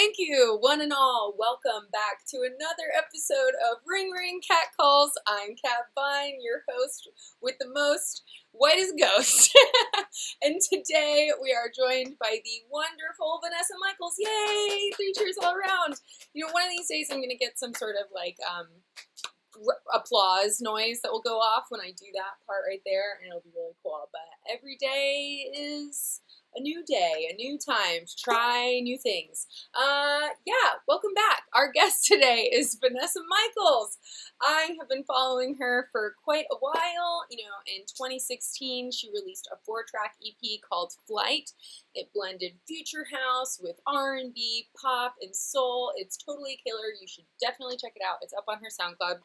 Thank you, one and all. Welcome back to another episode of Ring Ring Cat Calls. I'm Cat Vine, your host with the most, white as a ghost. And today we are joined by the wonderful Venessa Michaels. Yay! 3 cheers all around. You know, one of these days I'm going to get some sort of like applause noise that will go off when I do that part right there, and it'll be really cool. But every day is a new day, a new time to try new things. Yeah, welcome back. Our guest today is Venessa Michaels. I have been following her for quite a while. You know, in 2016, she released a 4-track EP called Flight. It blended future house with R&B, pop, and soul. It's totally killer. You should definitely check it out. It's up on her SoundCloud.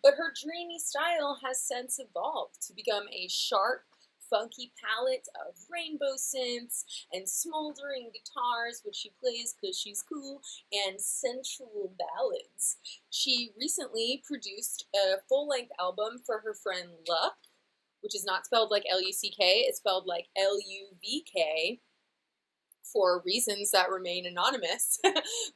But her dreamy style has since evolved to become a sharp, funky palette of rainbow synths and smoldering guitars, which she plays because she's cool, and sensual ballads. She recently produced a full-length album for her friend LUVK, which is not spelled like L-U-C-K, it's spelled like L-U-V-K, for reasons that remain anonymous.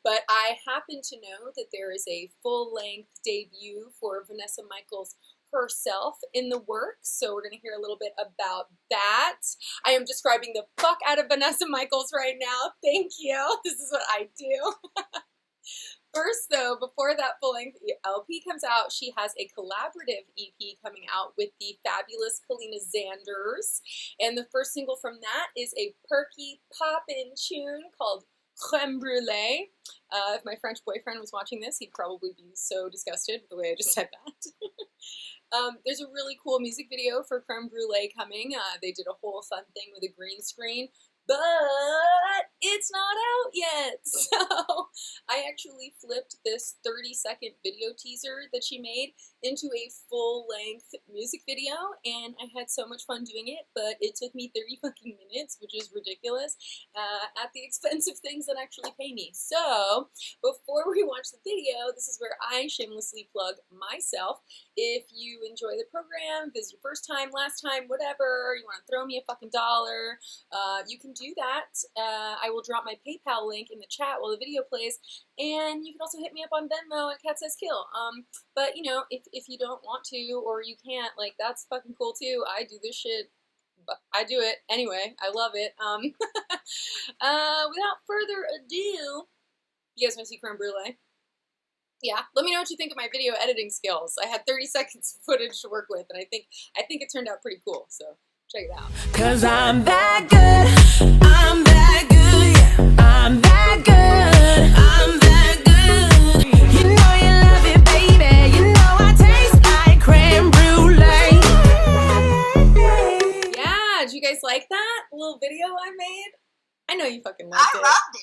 But I happen to know that there is a full-length debut for Venessa Michaels herself in the works, so we're going to hear a little bit about that. I am describing the fuck out of Venessa Michaels right now. Thank you. This is what I do. First, though, before that full-length LP comes out, she has a collaborative EP coming out with the fabulous Kaleena Zanders, and the first single from that is a perky pop-in tune called Creme Brulee. If my French boyfriend was watching this, he'd probably be so disgusted with the way I just said that. There's a really cool music video for Creme Brulee coming. They did a whole fun thing with a green screen, but it's not out yet. So I actually flipped this 30-second video teaser that she made into a full-length music video, and I had so much fun doing it, but it took me 30 fucking minutes, which is ridiculous, at the expense of things that actually pay me. So before we watch the video, this is where I shamelessly plug myself. If you enjoy the program, if this is your first time, last time, whatever, you want to throw me a fucking dollar, you can do that. I will drop my PayPal link in the chat while the video plays, and you can also hit me up on Venmo at Cat Says Kill. But you know, if you don't want to or you can't, like, that's fucking cool too. I do this shit, but I do it anyway. I love it. Without further ado, you guys want to see Creme Brulee? Yeah, let me know what you think of my video editing skills. I had 30 seconds of footage to work with, and I think it turned out pretty cool, so check it out. 'Cause I'm that good, I'm that good, yeah. I'm that good, I'm that good. You know you love it, baby. You know I taste like creme brulee. Yeah, did you guys like that little video I made? I know you fucking liked it. I loved it.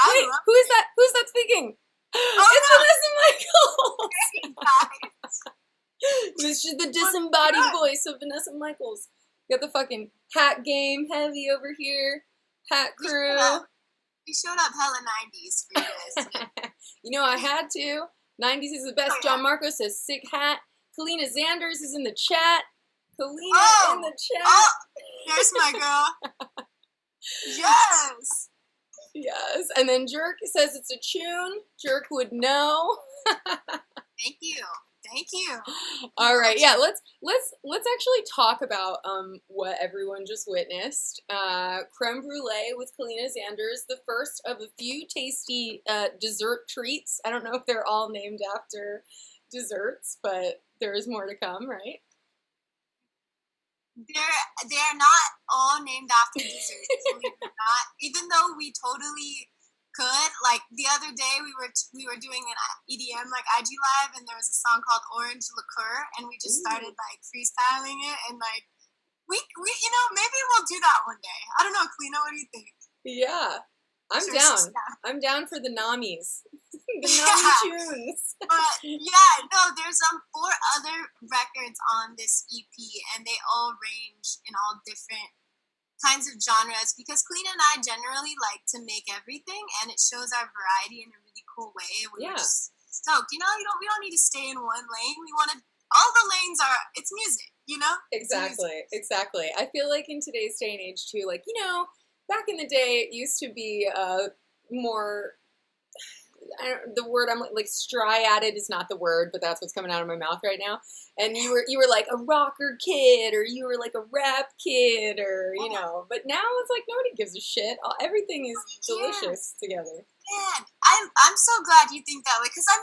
Wait, who is that? Who's that speaking? It's Venessa Michaels! This is the disembodied voice of Venessa Michaels. Got the fucking hat game heavy over here. Hat crew. We showed up hella 90s for you guys today. You know I had to. 90s is the best. Oh, yeah. John Marco says sick hat. Kaleena Zanders is in the chat. Kaleena in the chat. Oh, there's my girl. Yes. Yes. And then Jerk says it's a tune. Jerk would know. Thank you. Thank you. All right, yeah, let's actually talk about what everyone just witnessed. Creme Brulee with Kaleena Zanders, the first of a few tasty dessert treats. I don't know if they're all named after desserts, but there is more to come, right? They're not all named after desserts, believe it or not. Even though we totally could. Like the other day we were doing an EDM like IG live, and there was a song called Orange Liqueur, and we just started like freestyling it, and like we you know, maybe we'll do that one day. I don't know, Kaleena, what do you think? Yeah, I'm down. I'm down for the Namis. The Nami tunes. But yeah, no, there's 4 other records on this EP, and they all range in all different kinds of genres, because Kaleena and I generally like to make everything, and it shows our variety in a really cool way. We're just stoked, you know. We don't need to stay in one lane. We want to. All the lanes are. It's music, you know. Exactly. I feel like in today's day and age too, like, you know, back in the day, it used to be more the word I'm like striated is not the word, but that's what's coming out of my mouth right now. And you were like a rocker kid, or you were like a rap kid, or you know. But now it's like nobody gives a shit. Everything is delicious together. Man, I'm so glad you think that way, because I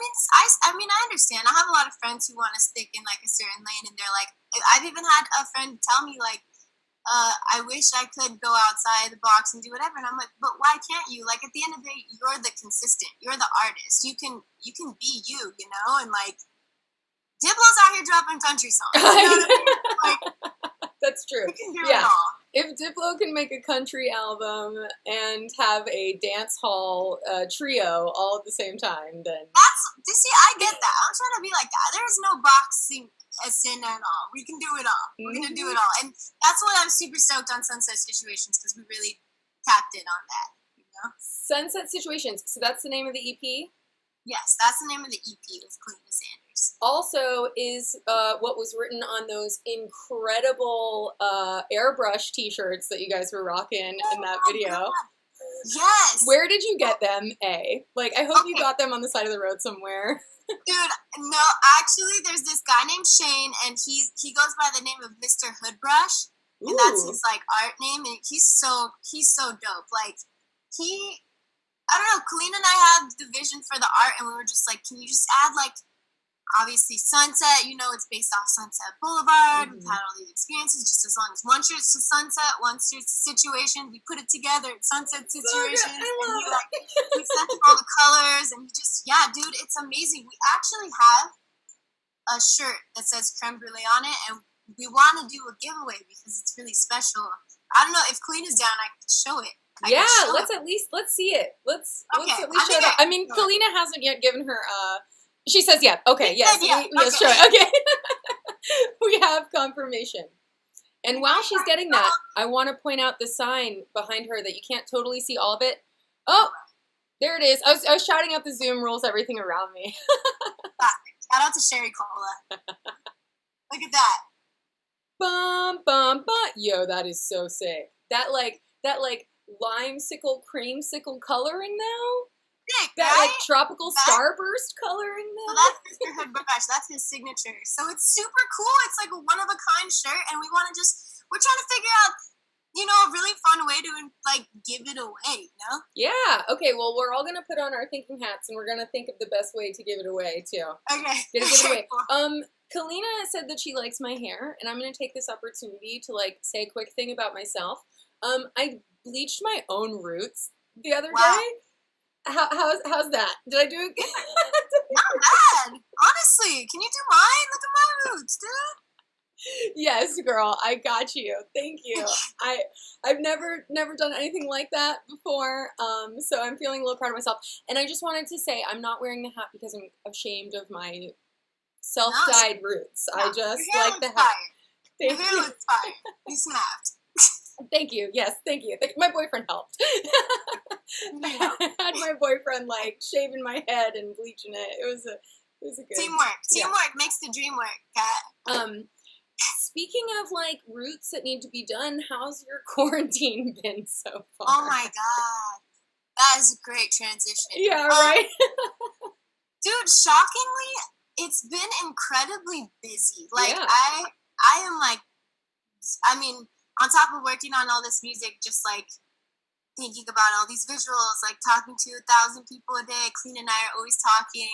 mean I understand. I have a lot of friends who want to stick in like a certain lane, and they're like, I've even had a friend tell me like, I wish I could go outside the box and do whatever. And I'm like, but why can't you? Like, at the end of the day, you're the consistent. You're the artist. You can be you, you know? And, like, Diplo's out here dropping country songs. You know what I mean? Like, that's true. You can do it all. If Diplo can make a country album and have a dance hall trio all at the same time, then... See, I get that. I'm trying to be like that. There's no boxing a sin at all. We can do it all. We're going to do it all. And that's why I'm super stoked on Sunset Situations, because we really tapped in on that, you know? Sunset Situations. So that's the name of the EP? Yes, that's the name of the EP with Kaleena Zanders. Also is what was written on those incredible airbrush t-shirts that you guys were rocking in that video. God. Yes. Where did you get them, A? Like, I hope you got them on the side of the road somewhere. Dude, no, actually, there's this guy named Shane, and he goes by the name of Mr. Hoodbrush, and that's his, like, art name, and he's so dope. Like, I don't know, Kaleena and I had the vision for the art, and we were just like, can you just add, like, obviously Sunset, you know, it's based off Sunset Boulevard. We've had all these experiences, just as long as one shirt's to Sunset, one shirt's to Situation, we put it together, it's Sunset Situation, and we sent him all the colors, and dude, it's amazing. We actually have a shirt that says Creme Brulee on it, and we want to do a giveaway because it's really special. I don't know, if Kaleena's down, I could show it. Let's see it. Let's at least show it. I mean, Kaleena hasn't yet given her she says yeah. Okay, yes. Let's show it. Okay. We have confirmation. And while she's getting that, I want to point out the sign behind her that you can't totally see all of it. Oh, there it is. I was shouting out the Zoom rules, everything around me. Shout out to Sherry Cola. Look at that. Bum, bum, bum. Yo, that is so sick. That limesicle, creamsicle coloring though. Sick, that right? like tropical starburst coloring though. So that's Mr. Hoodbrush. That's his signature. So it's super cool. It's like a one-of-a-kind shirt, and we're trying to figure out, you know, a really fun way to, like, give it away, you know? Yeah. Okay, well, we're all going to put on our thinking hats, and we're going to think of the best way to give it away, too. Okay. Give it away. Kaleena said that she likes my hair, and I'm going to take this opportunity to, like, say a quick thing about myself. I bleached my own roots the other day. How's that? Did I do it good? Not bad. Honestly, can you do mine? Look at my roots, dude. Yes, girl, I got you. Thank you. I've never done anything like that before, so I'm feeling a little proud of myself. And I just wanted to say I'm not wearing the hat because I'm ashamed of my self-dyed roots. I just like the hat. Your hair looks fire. You snapped. Thank you. Yes, thank you. My boyfriend helped. I had my boyfriend like shaving my head and bleaching it. It was a good Teamwork makes the dream work, Kat. Speaking of like roots that need to be done, how's your quarantine been so far? Oh my god, that is a great transition. Yeah, right. Dude, shockingly, it's been incredibly busy. Like I am like, I mean, on top of working on all this music, just like thinking about all these visuals, like talking to 1,000 people a day. Kaleena and I are always talking.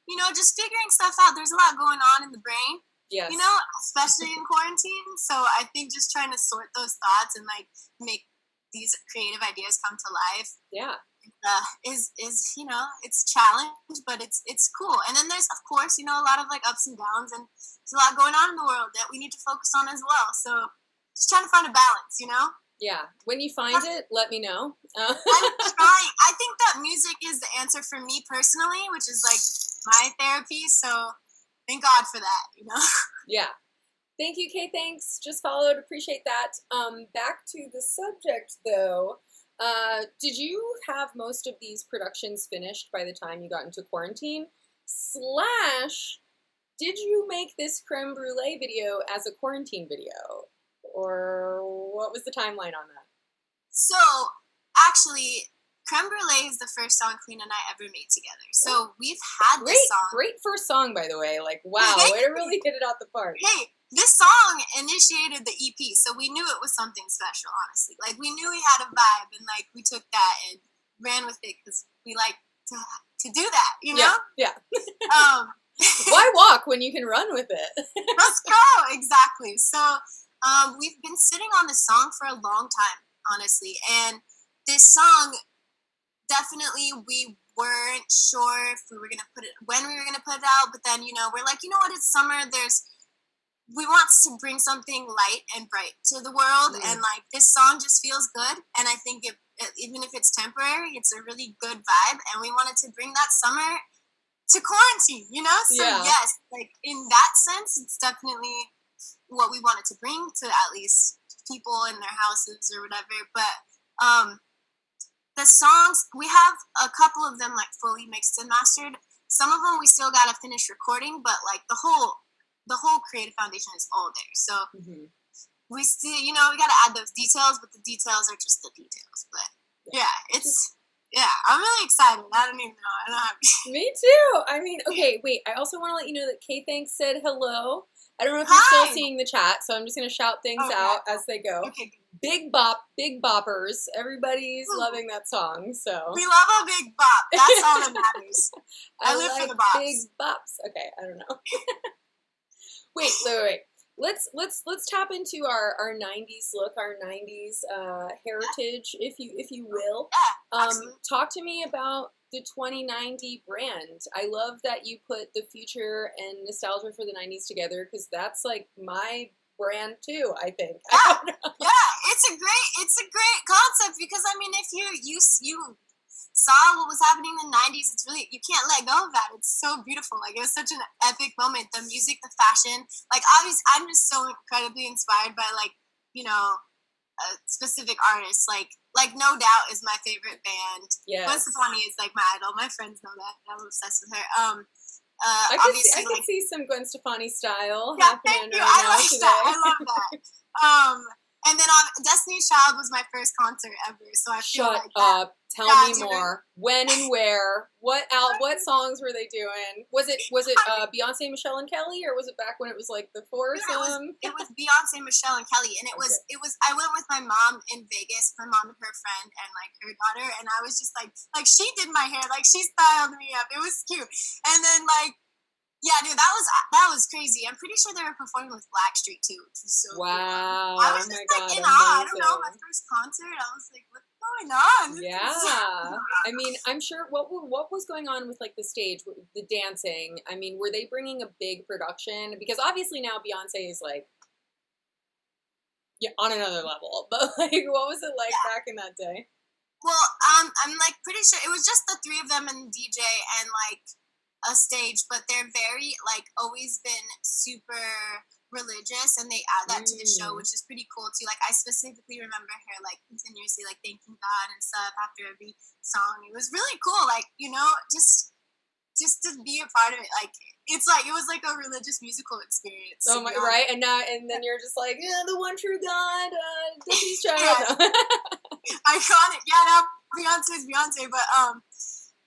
You know, just figuring stuff out. There's a lot going on in the brain. Yes. You know, especially in quarantine. So I think just trying to sort those thoughts and like make these creative ideas come to life. Yeah. Is you know, it's challenge, but it's cool. And then there's, of course, you know, a lot of like ups and downs, and there's a lot going on in the world that we need to focus on as well. So just trying to find a balance, you know? Yeah. When you find it, let me know. I'm trying. I think that music is the answer for me personally, which is like my therapy. So thank God for that, you know? Yeah. Thank you, Kay. Thanks. Just followed. Appreciate that. Back to the subject, though. Did you have most of these productions finished by the time you got into quarantine? / did you make this Creme Brulee video as a quarantine video? Or what was the timeline on that? So, actually, Creme Brulee is the first song Kaleena and I ever made together. So we've had this song. Great first song, by the way. Like, wow, way to really hit it out the park. Hey, this song initiated the EP, so we knew it was something special, honestly. Like, we knew we had a vibe, and, like, we took that and ran with it because we like to do that, you know? Yeah. Why walk when you can run with it? Let's go! Exactly. So, we've been sitting on this song for a long time, honestly, and this song, definitely we weren't sure if we were gonna put it when we were gonna put it out, but then we're like, you know what, it's summer, we want to bring something light and bright to the world, and like this song just feels good, and I think it even if it's temporary, it's a really good vibe, and we wanted to bring that summer to quarantine, so yes, like in that sense it's definitely what we wanted to bring to at least people in their houses or whatever. But the songs, we have a couple of them like fully mixed and mastered. Some of them we still gotta finish recording, but like the whole creative foundation is all there. So we still, we gotta add those details, but the details are just the details. But I'm really excited. I don't even know. I don't have. Me too. I mean, okay, wait. I also want to let you know that K Thanks said hello. I don't know if you're still seeing the chat, so I'm just gonna shout things out as they go. Okay. Big boppers. Everybody's loving that song, so. We love a big bop. That's all that matters. I live for the bops. Big bops. Okay, I don't know. Wait. Let's tap into our 90s look, our 90s heritage, if you will. Yeah, talk to me about the 2090 brand. I love that you put the future and nostalgia for the 90s together, because that's like my brand too, I think. Yeah, it's a great concept, because I mean, if you saw what was happening in the 90s, it's really, you can't let go of that. It's so beautiful. Like, it was such an epic moment. The music, the fashion, like, obviously I'm just so incredibly inspired by like, specific artists, like No Doubt is my favorite band. Yes. Gwen Stefani is like my idol. My friends know that. I'm obsessed with her. I can see some Gwen Stefani style happening thank you. right I now like today. that. I love that. And then Destiny's Child was my first concert ever, so I feel Shut like up. Tell me more. When and where? What songs were they doing? Was it Beyonce, Michelle, and Kelly, or was it back when it was like the foursome? It was Beyonce, Michelle, and Kelly, and it was I went with my mom in Vegas, my mom and her friend and like her daughter, and I was just like she did my hair, like she styled me up. It was cute. And then like, yeah, dude, that was crazy. I'm pretty sure they were performing with Blackstreet too, which was so wow. Cool. I was just like in awe. I don't know, my first concert, I was like, what's going on? Yeah. I mean, I'm sure what was going on with like the stage, the dancing? I mean, were they bringing a big production? Because obviously now Beyonce is like on another level. But like, what was it like back in that day? Well, I'm like pretty sure it was just the three of them and the DJ and like a stage, but they're very like always been super religious, and they add that to the show, which is pretty cool too. Like, I specifically remember her like continuously like thanking God and stuff after every song. It was really cool, like, just to be a part of it. Like, it's like it was like a religious musical experience. Oh my, right? And then you're just like, yeah, the one true God, Destiny's Child. Iconic. Yeah, now Beyonce's Beyonce, but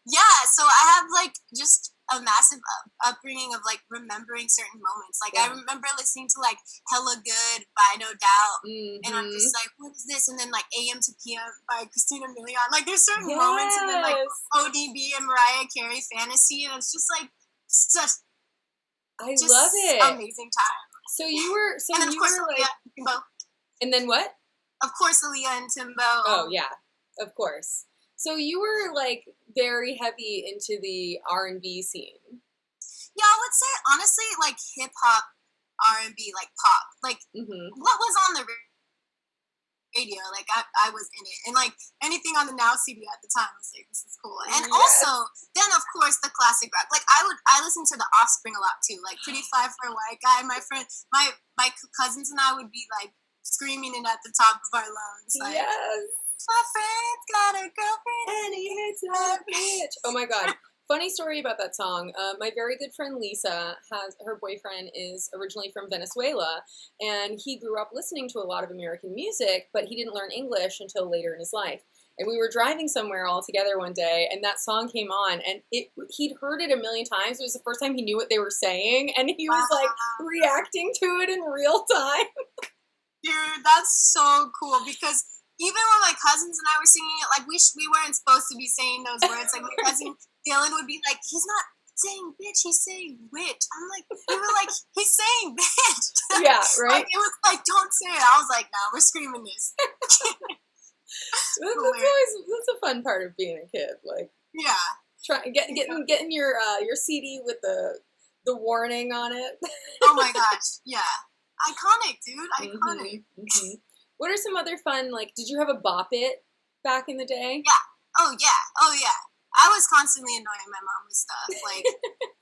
yeah, so I have like just a massive upbringing of like remembering certain moments. Like, I remember listening to like Hella Good by No Doubt, and I'm just like, what is this? And then like AM to PM by Christina Milian. Like, there's certain moments, and then like ODB and Mariah Carey Fantasy, and it's just like such love it. Amazing time. So you were and then of course like, Timbo. And then what? Of course, Aaliyah and Timbo. Oh yeah, of course. So you were like very heavy into the R&B scene. Yeah, I would say honestly, like hip hop, R&B, like pop, like what was on the radio, like I was in it, and like anything on the Now CD at the time was like, this is cool. And also then of course the classic rock. Like I listened to The Offspring a lot too, like Pretty Fly for a White Guy. My cousins and I would be like screaming it at the top of our lungs. Like, yes. My friend's got a girlfriend and he hates that bitch. Oh my god. Funny story about that song. My very good friend Lisa her boyfriend is originally from Venezuela, and he grew up listening to a lot of American music, but he didn't learn English until later in his life. and we were driving somewhere all together one day, and that song came on, and he'd heard it a million times. It was the first time he knew what they were saying, and he was like reacting to it in real time. Dude, that's so cool, because even when my cousins and I were singing it, like we weren't supposed to be saying those words. Like my cousin Dylan would be like, he's not saying bitch, he's saying witch. I'm like, we were like, he's saying bitch. Yeah, right. Like, it was like, don't say it. I was like, no, we're screaming this. That's a fun part of being a kid. Like, yeah, getting your CD with the warning on it. Oh my gosh, yeah, iconic, dude, iconic. Mm-hmm. What are some other fun, like, did you have a Bop It back in the day? Yeah. Oh yeah. I was constantly annoying my mom with stuff. Like,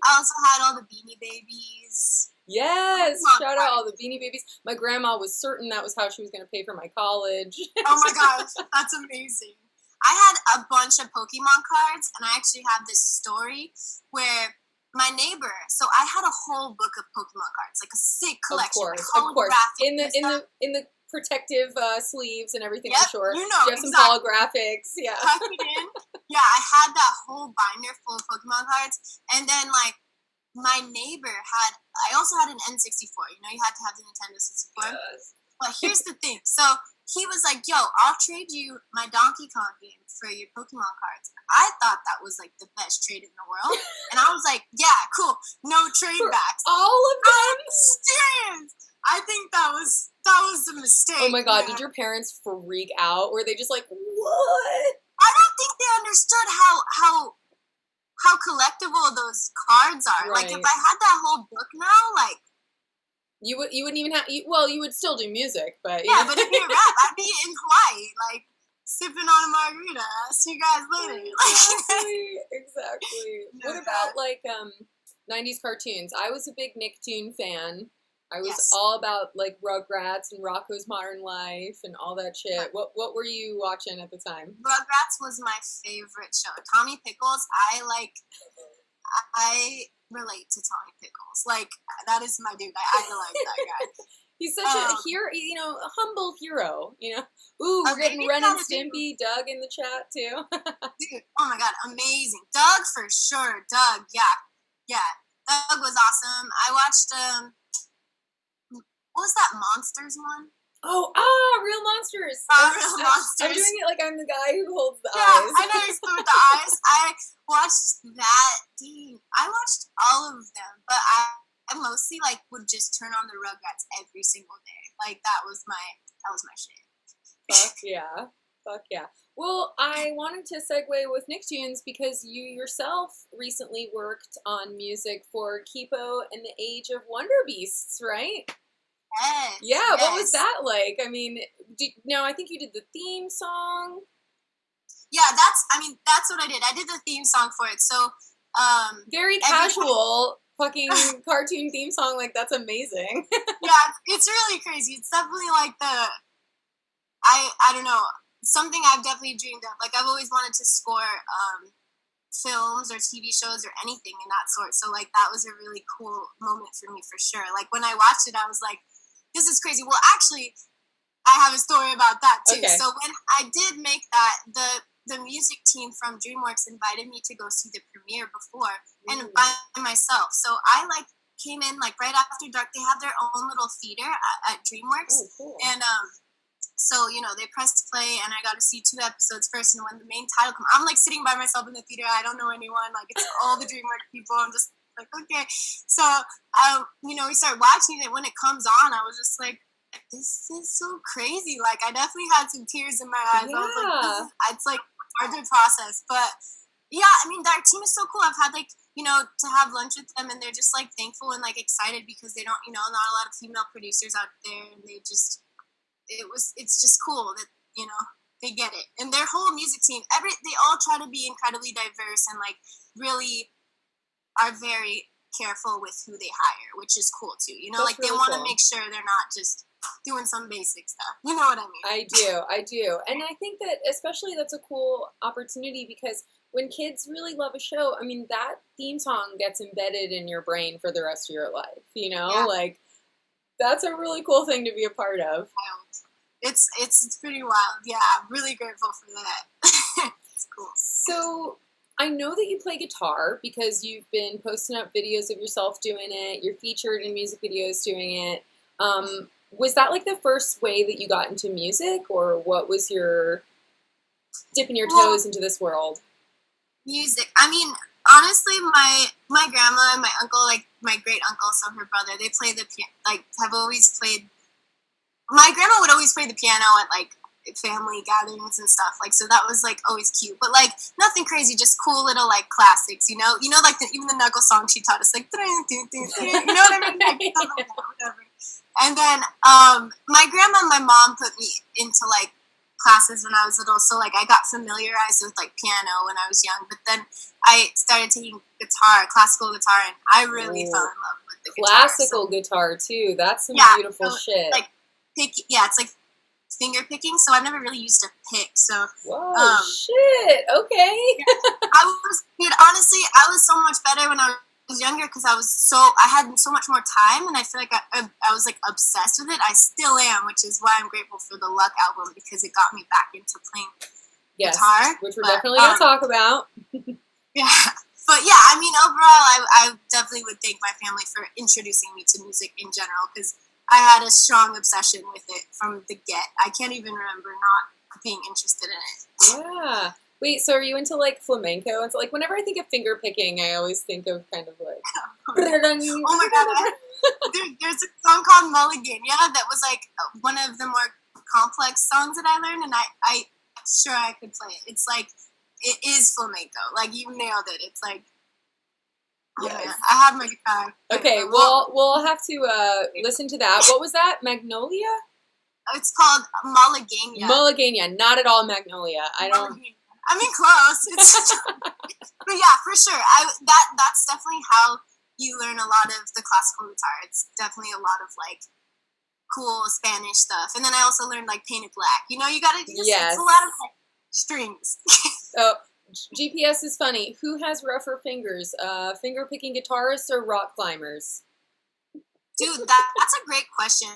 I also had all the Beanie Babies. Yes, shout out all the Beanie Babies. My grandma was certain that was how she was going to pay for my college. Oh my gosh, that's amazing. I had a bunch of Pokemon cards, and I actually have this story where my neighbor, so I had a whole book of Pokemon cards, like a sick collection. Of course. In the protective sleeves and everything, yep, for sure. You know, you have some holographics, yeah. Tuck it in. Yeah, I had that whole binder full of Pokemon cards, and then like my neighbor I also had an N64. You know, you had to have the Nintendo 64. Yes. But here's the thing. So he was like, yo, I'll trade you my Donkey Kong game for your Pokemon cards. I thought that was like the best trade in the world. And I was like, yeah, cool. No trade backs. All of them? I'm serious. I think that was a mistake. Oh my god, did your parents freak out? Were they just like, what? I don't think they understood how collectible those cards are. Right. Like, if I had that whole book now, like, you wouldn't even have, you would still do music, but yeah, but if you rap, I'd be in Hawaii, like, sipping on a margarita. See you guys later. Exactly. What about like 90s cartoons? I was a big Nick Toon fan. I was all about like Rugrats and Rocko's Modern Life and all that shit. What were you watching at the time? Rugrats was my favorite show. Tommy Pickles, I relate to Tommy Pickles. Like, that is my dude. I idolize that guy. He's such a hero, you know, a humble hero, you know. Ooh, we're getting Ren and Stimpy, Doug in the chat too. Dude, oh my god, amazing. Doug for sure. Doug, yeah. Doug was awesome. I watched what was that Monsters one? Oh, Real Monsters. Real Monsters. I'm doing it like I'm the guy who holds the eyes. Yeah, I know he's with the eyes. I watched that. Dang, I watched all of them, but I mostly like would just turn on the Rugrats every single day. Like that was my shit. Fuck yeah. Well, I wanted to segue with Nick Toons because you yourself recently worked on music for KIPO and the Age of WONDERBEASTS, right? Yes. Yeah, what was that like? I mean, I think you did the theme song. Yeah, that's what I did. I did the theme song for it. So, very casual fucking cartoon theme song. Like, that's amazing. Yeah, it's really crazy. It's definitely like I don't know, something I've definitely dreamed of. Like, I've always wanted to score films or TV shows or anything in that sort. So, like, that was a really cool moment for me for sure. Like, when I watched it, I was like, this is crazy. Well, actually, I have a story about that too. Okay. So when I did make that, the music team from DreamWorks invited me to go see the premiere before and by myself. So I like came in like right after dark. They have their own little theater at DreamWorks. Oh, cool. And so, you know, they pressed play and I got to see 2 episodes first. And when the main title comes, I'm like sitting by myself in the theater. I don't know anyone. Like, it's all the DreamWorks people. I'm just like, okay. So, you know, we started watching it. When it comes on, I was just like, this is so crazy. Like, I definitely had some tears in my eyes. Yeah. I was like, it's like hard to process. But yeah, I mean, our team is so cool. I've had like, you know, to have lunch with them and they're just like thankful and like excited because they don't, you know, not a lot of female producers out there. And they just, it's just cool that, you know, they get it. And their whole music team, they all try to be incredibly diverse and like really are very careful with who they hire, which is cool too. You know, that's like really they want to make sure they're not just doing some basic stuff. You know what I mean? I do. And I think that especially that's a cool opportunity because when kids really love a show, I mean, that theme song gets embedded in your brain for the rest of your life, you know? Yeah. Like, that's a really cool thing to be a part of. It's pretty wild. Yeah, I'm really grateful for that. cool. So I know that you play guitar because you've been posting up videos of yourself doing it. You're featured in music videos doing it. Was that like the first way that you got into music, or what was your dipping your toes into this world? Music. I mean, honestly, my grandma and my uncle, like my great uncle, so her brother, they play the have always played. My grandma would always play the piano at like family gatherings and stuff, like, so that was like always cute, but like nothing crazy, just cool little like classics, you know, like even the knuckle song she taught us, like, you know what I mean, like, whatever. And then my grandma and my mom put me into like classes when I was little, so like I got familiarized with like piano when I was young, but then I started taking classical guitar, and I really fell in love with the classical guitar too. That's some beautiful shit. Like it's like finger picking, so I've never really used a pick. So whoa, shit. Okay. Honestly, I was so much better when I was younger because I had so much more time, and I feel like I was like obsessed with it. I still am, which is why I'm grateful for the Luck album, because it got me back into playing guitar, which we're definitely gonna talk about. Yeah. But yeah, I mean, overall, I definitely would thank my family for introducing me to music in general, because I had a strong obsession with it from the get. I can't even remember not being interested in it. Yeah. Wait, so are you into like flamenco? It's like whenever I think of finger picking, I always think of kind of like. Oh my god! There's a song called Mulligan. Yeah, that was like one of the more complex songs that I learned, and I sure I could play it. It's like it is flamenco. Like you nailed it. It's like. Oh, yes. Man. I have my guitar. Okay, we'll have to listen to that. What was that? Magnolia? It's called Mulligania. Mulligania, not at all Magnolia. I mean, close. But yeah, for sure. That's definitely how you learn a lot of the classical guitar. It's definitely a lot of like cool Spanish stuff, and then I also learned like Painted Black. You know, you gotta just it's a lot of like strings. Oh. GPS is funny. Who has rougher fingers, finger-picking guitarists or rock climbers? Dude, that's a great question.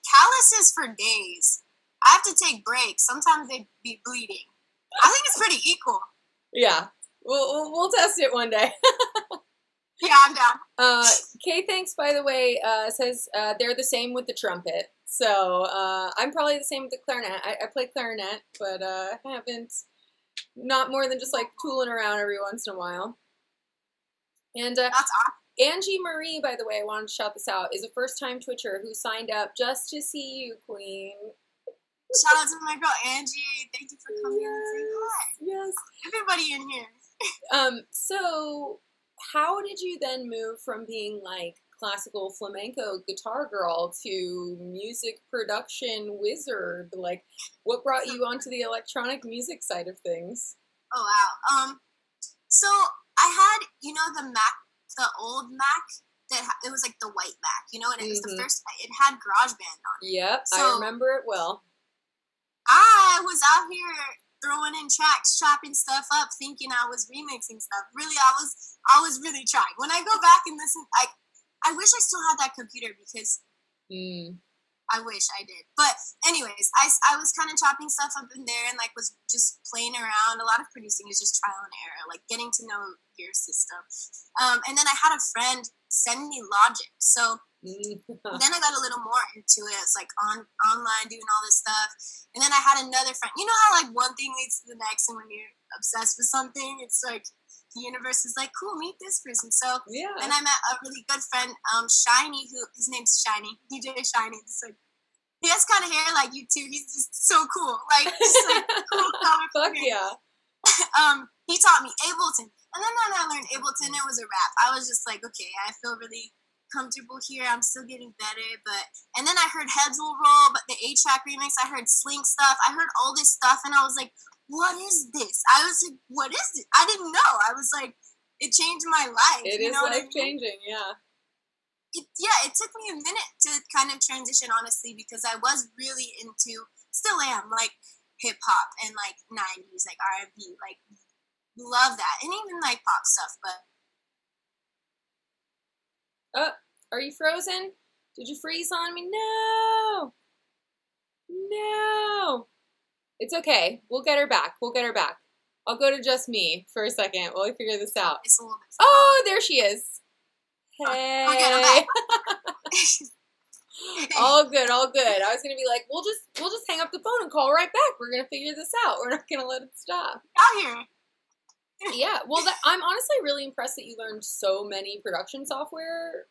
Calluses for days. I have to take breaks. Sometimes they be bleeding. I think it's pretty equal. Yeah. We'll test it one day. Yeah, I'm down. Kay Thanks, by the way, says they're the same with the trumpet. So I'm probably the same with the clarinet. I play clarinet, but I haven't... Not more than just like tooling around every once in a while. And that's awesome. Angie Marie, by the way, I wanted to shout this out, is a first-time Twitcher who signed up just to see you, Queen. Shout out to my girl Angie. Thank you for coming and saying hi. Yes. Everybody in here. So how did you then move from being like classical flamenco guitar girl to music production wizard? Like, what brought you onto the electronic music side of things? Oh wow. So I had, you know, the old Mac it was like the white Mac, you know, and it was the first. It had GarageBand on it. Yep, so I remember it well. I was out here throwing in tracks, chopping stuff up, thinking I was remixing stuff. Really, I was really trying. When I go back and listen, I wish I still had that computer because I wish I did. But anyways, I was kind of chopping stuff up in there and like was just playing around. A lot of producing is just trial and error, like getting to know your system. And then I had a friend send me Logic. So then I got a little more into it. It's like online doing all this stuff. And then I had another friend. You know how like one thing leads to the next, and when you're obsessed with something, it's like the universe is like, cool, meet this person. So then I met a really good friend, Shiny, his name's Shiny, DJ Shiny. It's like, he has kind of hair like you too. He's just so cool. Like, just like cool color. Fuck yeah. He taught me Ableton. And then when I learned Ableton, it was a wrap. I was just like, okay, I feel really comfortable here. I'm still getting better. And then I heard Heads Will Roll, but the 8-track remix, I heard Slink stuff. I heard all this stuff, and I was like, what is this? I was like, what is it? I didn't know. I was like, it changed my life. It is life-changing, yeah. It took me a minute to kind of transition, honestly, because I was really into, still am, like, hip-hop and, like, 90s, like, R&B, like, love that. And even, like, pop stuff, but... are you frozen? Did you freeze on me? No! No! It's okay. We'll get her back. I'll go to just me for a second while we figure this out. It's a little bit. Oh, there she is. Hey. Okay. All good, all good. I was gonna be like, we'll just hang up the phone and call right back. We're gonna figure this out. We're not gonna let it stop. Out here. Yeah. Well, I'm honestly really impressed that you learned so many production software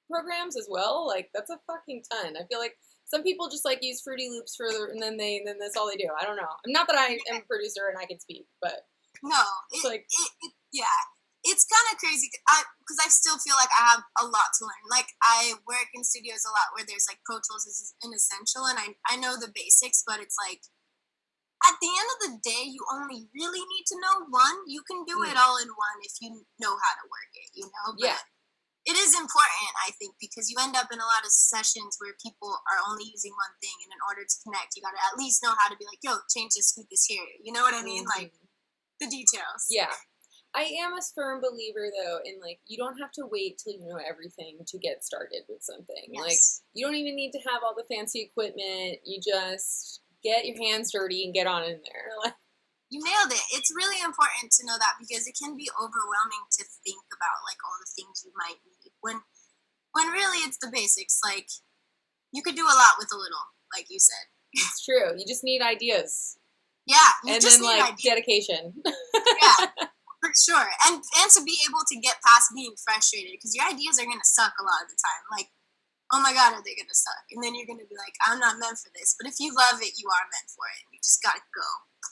programs as well. Like, that's a fucking ton. I feel like some people just like use Fruity Loops and then that's all they do. I don't know. Not that I am a producer and I can speak, but no, it's like yeah, it's kind of crazy because I still feel like I have a lot to learn. Like, I work in studios a lot where there's like Pro Tools is an essential, and I know the basics, but it's like at the end of the day, you only really need to know one. You can do it all in one if you know how to work it, you know? But yeah. It is important, I think, because you end up in a lot of sessions where people are only using one thing, and in order to connect, you got to at least know how to be like, yo, change this, scoot this here. You know what I mean? Like, the details. Yeah. I am a firm believer, though, in, like, you don't have to wait till you know everything to get started with something. Yes. Like, you don't even need to have all the fancy equipment. You just get your hands dirty and get on in there. Like, you nailed it. It's really important to know that because it can be overwhelming to think about, like, all the things you might need. When really it's the basics. Like, you could do a lot with a little, like you said. it's true. You just need ideas. Yeah. And then, like, dedication. Yeah, for sure. And to be able to get past being frustrated because your ideas are going to suck a lot of the time. Like, oh my God, are they going to suck? And then you're going to be like, I'm not meant for this. But if you love it, you are meant for it. You just got to go.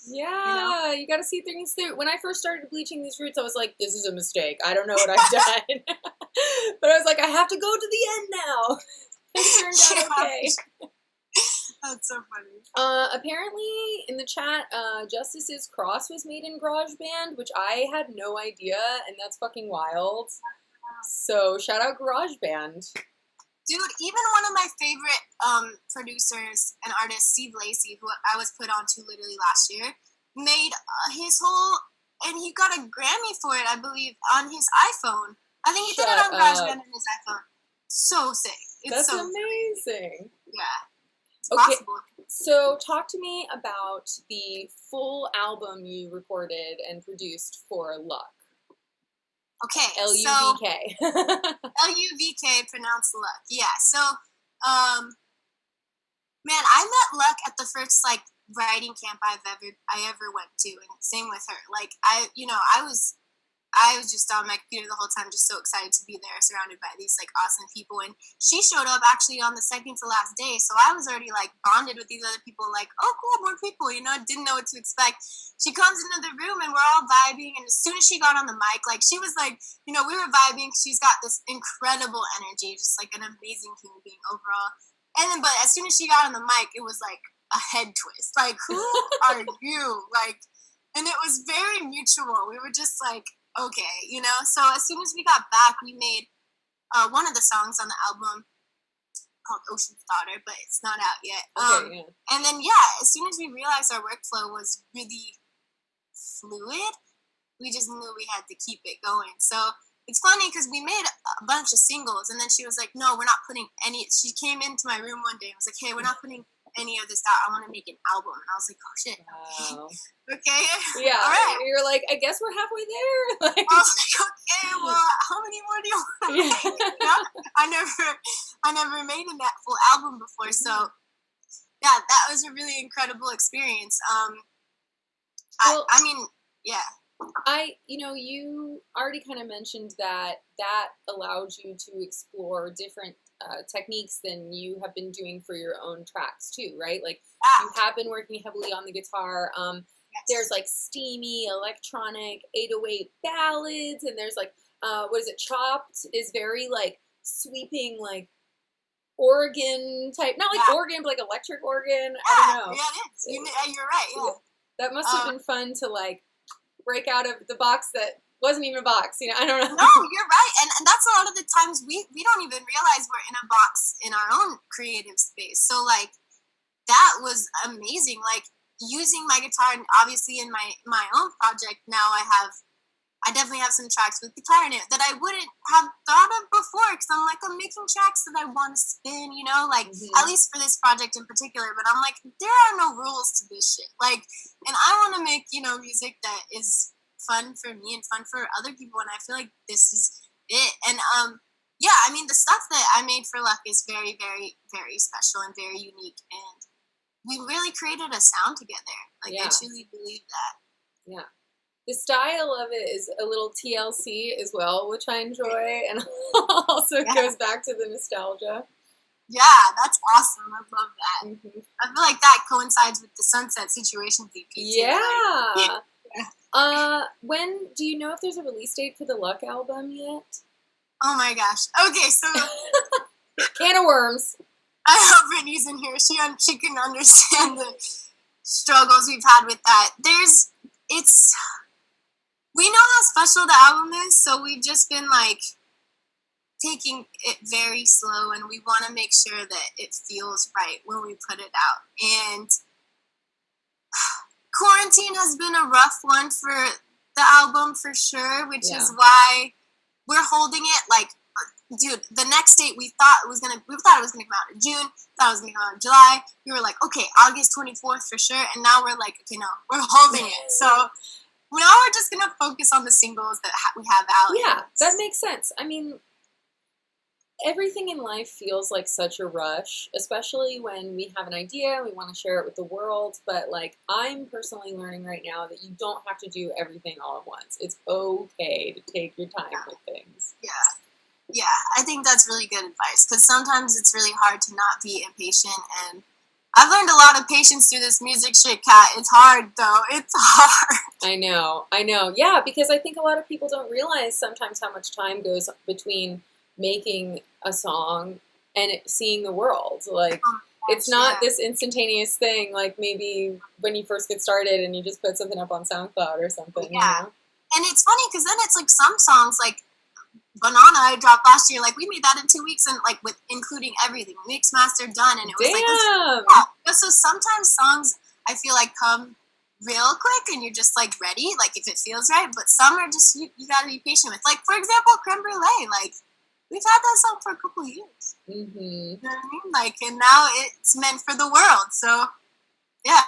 Yeah, you got to see things through. When I first started bleaching these roots, I was like, this is a mistake. I don't know what I've done. But I was like, I have to go to the end now. It turned out okay. That's so funny. Apparently, in the chat, Justice's cross was made in GarageBand, which I had no idea, and that's fucking wild. So, shout out GarageBand. Dude, even one of my favorite producers and artists, Steve Lacy, who I was put on to literally last year, made his whole, and he got a Grammy for it, I believe, on his iPhone. I think he did it on GarageBand on his iPhone. So sick. That's so amazing. Yeah. It's okay, possible. So talk to me about the full album you recorded and produced for LUVK. Okay, LUVK. LUVK, pronounced LUVK. Yeah, so, man, I met LUVK at the first, like, writing camp I ever went to, and same with her. Like, I was just on my computer the whole time, just so excited to be there, surrounded by these, like, awesome people. And she showed up actually on the second to last day, so I was already, like, bonded with these other people, like, oh, cool, more people, you know, didn't know what to expect. She comes into the room, and we're all vibing, and as soon as she got on the mic, like, she was, like, you know, we were vibing. She's got this incredible energy, just, like, an amazing human being overall. And then, but as soon as she got on the mic, it was, like, a head twist. Like, who are you? Like, and it was very mutual. We were just, like, okay, you know? So as soon as we got back, we made one of the songs on the album called Ocean's Daughter, but it's not out yet. Okay, yeah. And then, yeah, as soon as we realized our workflow was really fluid, we just knew we had to keep it going. So it's funny because we made a bunch of singles, and then she was like, no, we're not putting any. She came into my room one day and was like, hey, we're not putting any of this out. I want to make an album. And I was like, oh, shit. Wow. Okay. Yeah. All right. You're like, I guess we're halfway there. Like, I was like, okay, well, how many more do you want to make? You know? I never made a full album before, so yeah, that was a really incredible experience. I mean, yeah. You already kind of mentioned that allowed you to explore different techniques than you have been doing for your own tracks too, right? Like, you have been working heavily on the guitar. Yes. There's like steamy, electronic, 808 ballads, and there's like, what is it? Chopped is very like sweeping, like organ type, not like organ, but like electric organ. I don't know. Yeah, it is. You're right. Yeah. That must have been fun to like break out of the box that wasn't even a box, you know, I don't know. No, you're right. And that's a lot of the times we don't even realize we're in a box in our own creative space. So, like, that was amazing. Like, using my guitar, and obviously in my own project now I have I definitely have some tracks with guitar in it that I wouldn't have thought of before, because I'm like, I'm making tracks that I want to spin, you know, like, at least for this project in particular, but I'm like, there are no rules to this shit, like, and I want to make, you know, music that is fun for me and fun for other people, and I feel like this is it. And yeah, I mean, the stuff that I made for Luck is very, very, very special and very unique, and we really created a sound together. Like, I truly believe that. Yeah. The style of it is a little TLC as well, which I enjoy, and also goes back to the nostalgia. Yeah, that's awesome. I love that. I feel like that coincides with the Sunset Situation EP. Yeah. When do you know if there's a release date for the Luck album yet? Oh my gosh. Okay, so can of worms. I hope Brittany's in here. She can understand the struggles we've had with that. We know how special the album is, so we've just been like taking it very slow, and we want to make sure that it feels right when we put it out. And quarantine has been a rough one for the album for sure, which is why we're holding it. Like, dude, the next date we thought it was gonna come out in June, thought it was gonna come out in July. We were like, okay, August 24th for sure, and now we're like, okay, no, we're holding it. So now we're just gonna focus on the singles that we have out. Yeah, that makes sense. I mean, everything in life feels like such a rush, especially when we have an idea and we want to share it with the world. But like, I'm personally learning right now that you don't have to do everything all at once. It's okay to take your time with things. Yeah, I think that's really good advice, because sometimes it's really hard to not be impatient, and I've learned a lot of patience through this music shit, Kat. It's hard, though. It's hard. I know. Yeah, because I think a lot of people don't realize sometimes how much time goes between making a song and seeing the world. Like, it's not this instantaneous thing, like maybe when you first get started and you just put something up on SoundCloud or something. Yeah. You know? And it's funny, because then it's like some songs, like Banana I dropped last year, like we made that in 2 weeks, and like with including everything, mix, master, done, and it was like, so sometimes songs I feel like come real quick and you're just like ready, like if it feels right, but some are just you gotta be patient with. Like, for example, Creme Brulee, like we've had that song for a couple years. You know what I mean? Like, and now it's meant for the world. So yeah.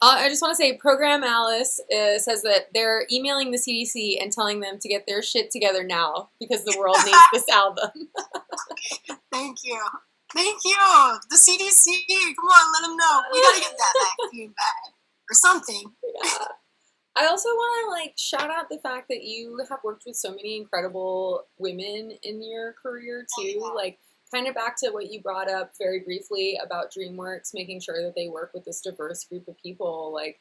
I just want to say, Program Alice says that they're emailing the CDC and telling them to get their shit together now because the world needs this album. Thank you. The CDC, come on, let them know. We gotta get that vaccine back or something. Yeah. I also want to like shout out the fact that you have worked with so many incredible women in your career too. Like, kind of back to what you brought up very briefly about DreamWorks, making sure that they work with this diverse group of people. Like,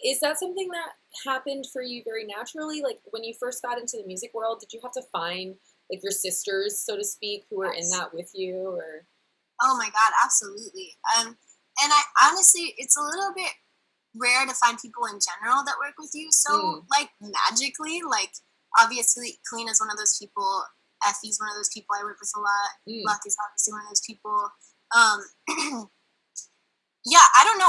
is that something that happened for you very naturally? Like, when you first got into the music world, did you have to find like your sisters, so to speak, who were in that with you? Or oh my God, absolutely. And I honestly, it's a little bit rare to find people in general that work with you so like magically. Like, obviously Kaleena's one of those people. Effie's one of those people I work with a lot. Luck is obviously one of those people. Yeah, I don't know.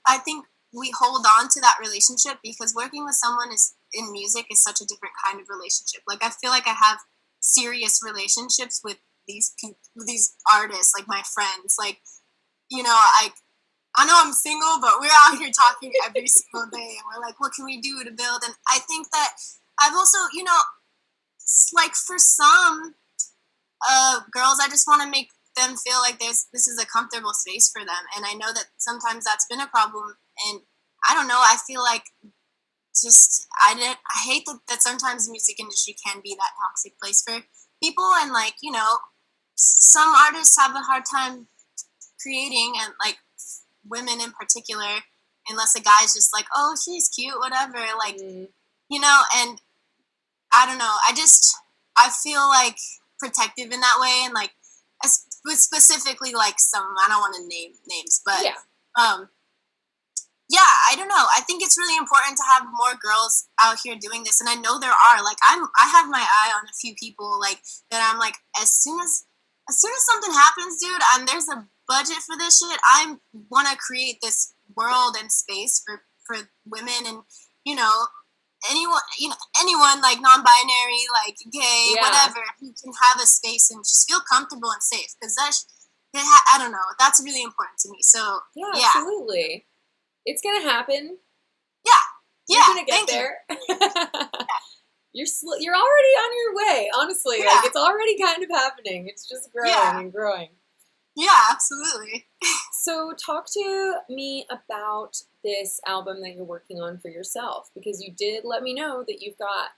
I think we hold on to that relationship because working with someone in music is such a different kind of relationship. Like, I feel like I have serious relationships with these people, these artists, like my friends. Like, you know, I know I'm single, but we're out here talking every single day, and we're like, what can we do to build? And I think that I've also, you know, like for some girls, I just want to make them feel like this is a comfortable space for them. And I know that sometimes that's been a problem. And I don't know, I feel like just, I hate that sometimes the music industry can be that toxic place for people. And like, you know, some artists have a hard time creating, and like women in particular, unless a guy's just like, oh, she's cute, whatever. Like, you know, and I don't know. I feel like protective in that way, and like specifically like some, I don't want to name names, but yeah, I don't know. I think it's really important to have more girls out here doing this, and I know there are. Like, I have my eye on a few people like that. I'm like, as soon as something happens, dude, and there's a budget for this shit, I want to create this world and space for women, and you know. anyone like non-binary, like gay, whatever, who can have a space and just feel comfortable and safe. Because I don't know, that's really important to me. So yeah, absolutely, it's gonna happen. You're gonna get there. You're already on your way. Honestly, like it's already kind of happening. It's just growing and growing. Yeah, absolutely. So talk to me about this album that you're working on for yourself, because you did let me know that you've got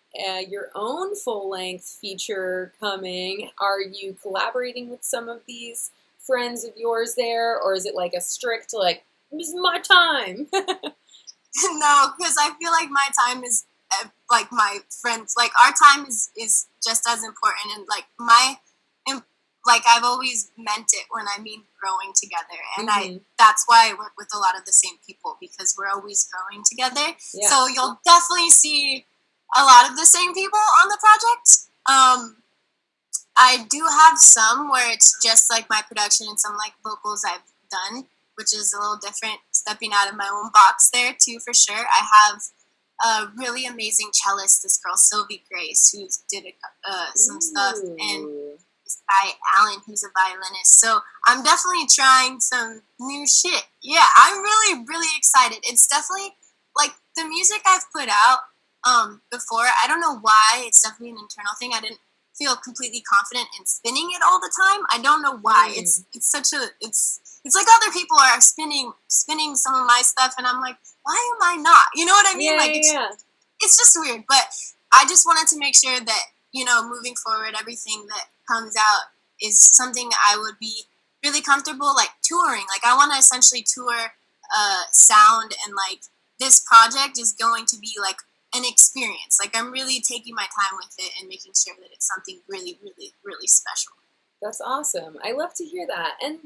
your own full-length feature coming. Are you collaborating with some of these friends of yours there, or is it like a strict, like, this is my time? No, because I feel like my time is, like, my friends, like, our time is just as important, and, like, like, I've always meant it when I mean growing together, and that's why I work with a lot of the same people, because we're always growing together. Yeah. So you'll definitely see a lot of the same people on the project. I do have some where it's just like my production and some like vocals I've done, which is a little different, stepping out of my own box there too, for sure. I have a really amazing cellist, this girl Sylvie Grace, who did some stuff, and this guy Alan, who's a violinist. So I'm definitely trying some new shit. Yeah, I'm really, really excited. It's definitely like the music I've put out before. I don't know why. It's definitely an internal thing. I didn't feel completely confident in spinning it all the time. I don't know why. It's like other people are spinning some of my stuff, and I'm like, why am I not? You know what I mean? It's just weird. But I just wanted to make sure that, you know, moving forward, everything that comes out is something I would be really comfortable, like, touring. Like, I want to essentially tour sound, and, like, this project is going to be, like, an experience. Like, I'm really taking my time with it and making sure that it's something really, really, really special. That's awesome. I love to hear that. And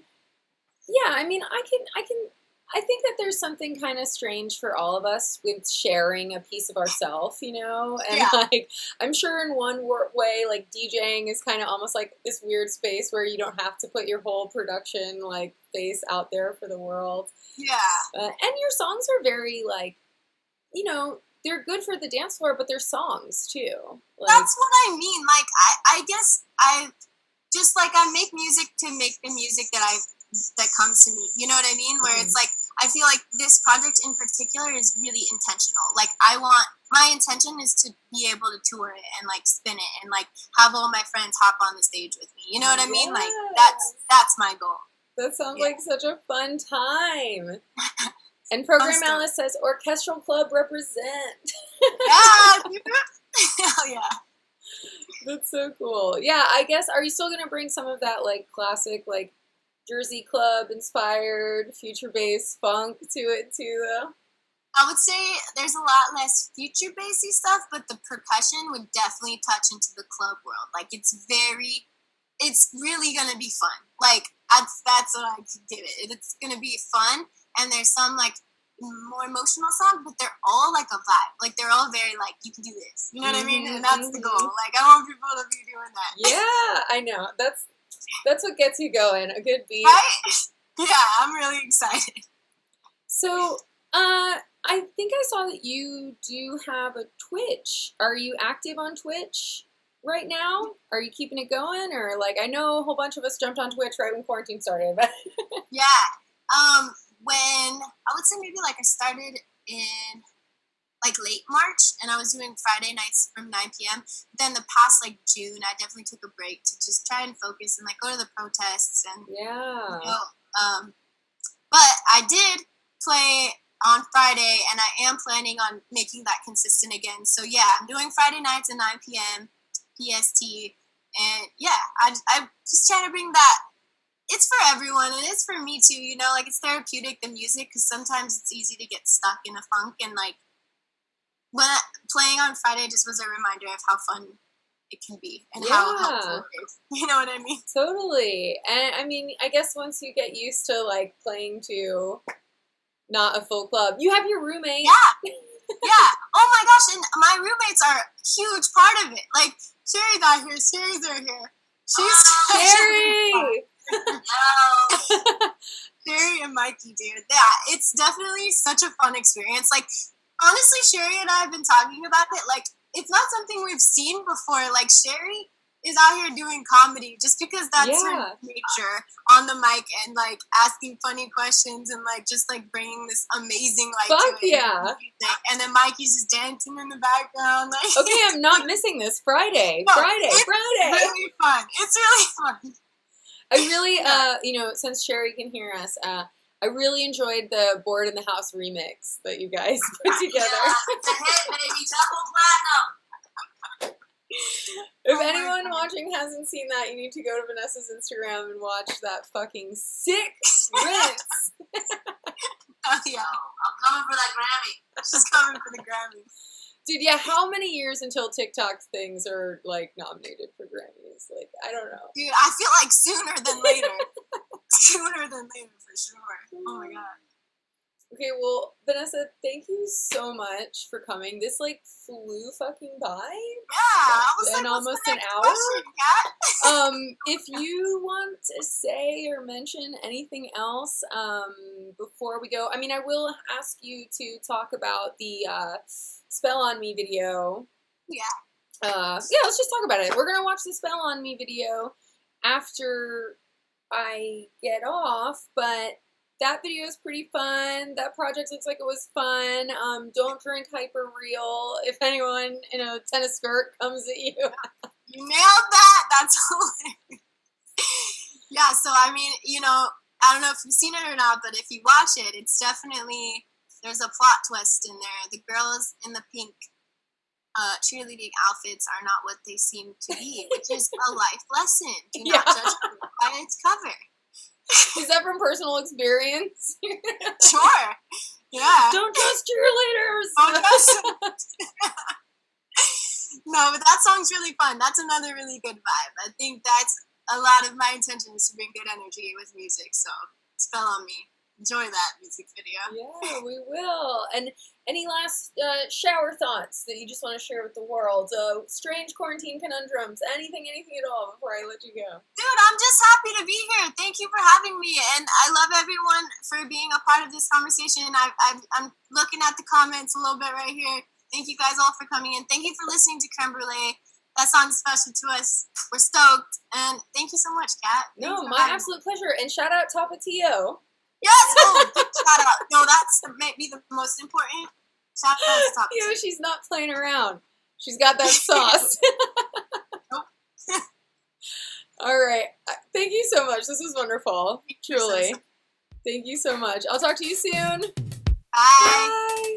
yeah, I mean, I think that there's something kind of strange for all of us with sharing a piece of ourselves, you know? And like, I'm sure in one way, like, DJing is kind of almost like this weird space where you don't have to put your whole production, like, face out there for the world. Yeah. And your songs are very, like, you know, they're good for the dance floor, but they're songs too. Like, that's what I mean. Like, I guess I just, like, I make music to make the music that comes to me. You know what I mean? Where it's like, I feel like this project in particular is really intentional. Like, my intention is to be able to tour it and, like, spin it and, like, have all my friends hop on the stage with me. You know what I mean? Like, that's my goal. That sounds like such a fun time. And Program Alice says, orchestral club represent. Yeah. Hell yeah. That's so cool. Yeah, I guess, are you still going to bring some of that, like, classic, like, Jersey Club inspired future bass funk to it too, though? I would say there's a lot less future bassy stuff, but the percussion would definitely touch into the club world. Like, it's really gonna be fun. Like, that's what I could give it. It's gonna be fun, and there's some, like, more emotional songs, but they're all like a vibe. Like, they're all very, like, you can do this. You know what I mean? And that's the goal. Like, I want people to be doing that. Yeah, I know. That's what gets you going. A good beat. Right? Yeah, I'm really excited. So, I think I saw that you do have a Twitch. Are you active on Twitch right now? Are you keeping it going? Or, like, I know a whole bunch of us jumped on Twitch right when quarantine started. But yeah. When, I would say maybe, like, I started in, like, late March, and I was doing Friday nights from 9 p.m. Then the past, like, June, I definitely took a break to just try and focus and, like, go to the protests and, you know, but I did play on Friday, and I am planning on making that consistent again. So, yeah, I'm doing Friday nights at 9 p.m. PST, and, yeah, I'm just trying to bring that. It's for everyone, and it's for me, too, you know? Like, it's therapeutic, the music, because sometimes it's easy to get stuck in a funk, and, like, playing on Friday just was a reminder of how fun it can be and how helpful it is. You know what I mean? Totally. And, I mean, I guess once you get used to, like, playing to not a full club, you have your roommate. Yeah. Yeah. Oh, my gosh, and my roommates are a huge part of it. Like, Sherry's not here. Sherry's right here. She's Sherry! Sherry and Mikey, dude. Yeah, it's definitely such a fun experience. Like, honestly, Sherry and I have been talking about it. Like, it's not something we've seen before. Like, Sherry is out here doing comedy just because that's her nature on the mic and, like, asking funny questions and, like, just, like, bringing this amazing light to it. Yeah. And then Mikey's just dancing in the background. Like, okay, I'm not missing this. Friday. Friday. It's really fun. It's really fun. I really, you know, since Sherry can hear us, I really enjoyed the Board in the House remix that you guys put together. Yeah, it's a hit, baby. Double platinum. If anyone watching hasn't seen that, you need to go to Vanessa's Instagram and watch that fucking sick rinse. Oh, yeah. I'm coming for that Grammy. She's coming for the Grammy. Dude, yeah, how many years until TikTok things are, like, nominated for Grammys? Like, I don't know. Dude, I feel like sooner than later. Sooner than later, for sure. Oh, my God. Okay, well, Venessa, thank you so much for coming. This, like, flew fucking by. Yeah, I was like, almost an hour. Question, if you want to say or mention anything else before we go, I mean, I will ask you to talk about the Spell on Me video. Yeah. Let's just talk about it. We're gonna watch the Spell on Me video after I get off, but that video is pretty fun. That project looks like it was fun. Don't drink hyper real. If anyone in a tennis skirt comes at you. You nailed that. That's hilarious. Yeah, so I mean, you know, I don't know if you've seen it or not, but if you watch it, it's definitely, there's a plot twist in there. The girls in the pink cheerleading outfits are not what they seem to be, which is a life lesson. Do not judge a book by its cover. Is that from personal experience? Sure. Yeah. Don't trust cheerleaders. Don't trust No, but that song's really fun. That's another really good vibe. I think that's a lot of my intention is to bring good energy with music. So, Spell on Me. Enjoy that music video. Yeah, we will. And any last shower thoughts that you just want to share with the world? Strange quarantine conundrums, anything at all before I let you go. Dude, I'm just happy to be here. Thank you for having me. And I love everyone for being a part of this conversation. I'm looking at the comments a little bit right here. Thank you guys all for coming in. Thank you for listening to Creme Brulee. That song's special to us. We're stoked. And thank you so much, Kat. No, my absolute pleasure. And shout out Tapatio. Yes! Oh, shout out. No, that's maybe the most important. Shout out to Tapatio. Yo, she's not playing around. She's got that sauce. Nope. All right. Thank you so much. This was wonderful. Truly. Thank you so much. I'll talk to you soon. Bye. Bye.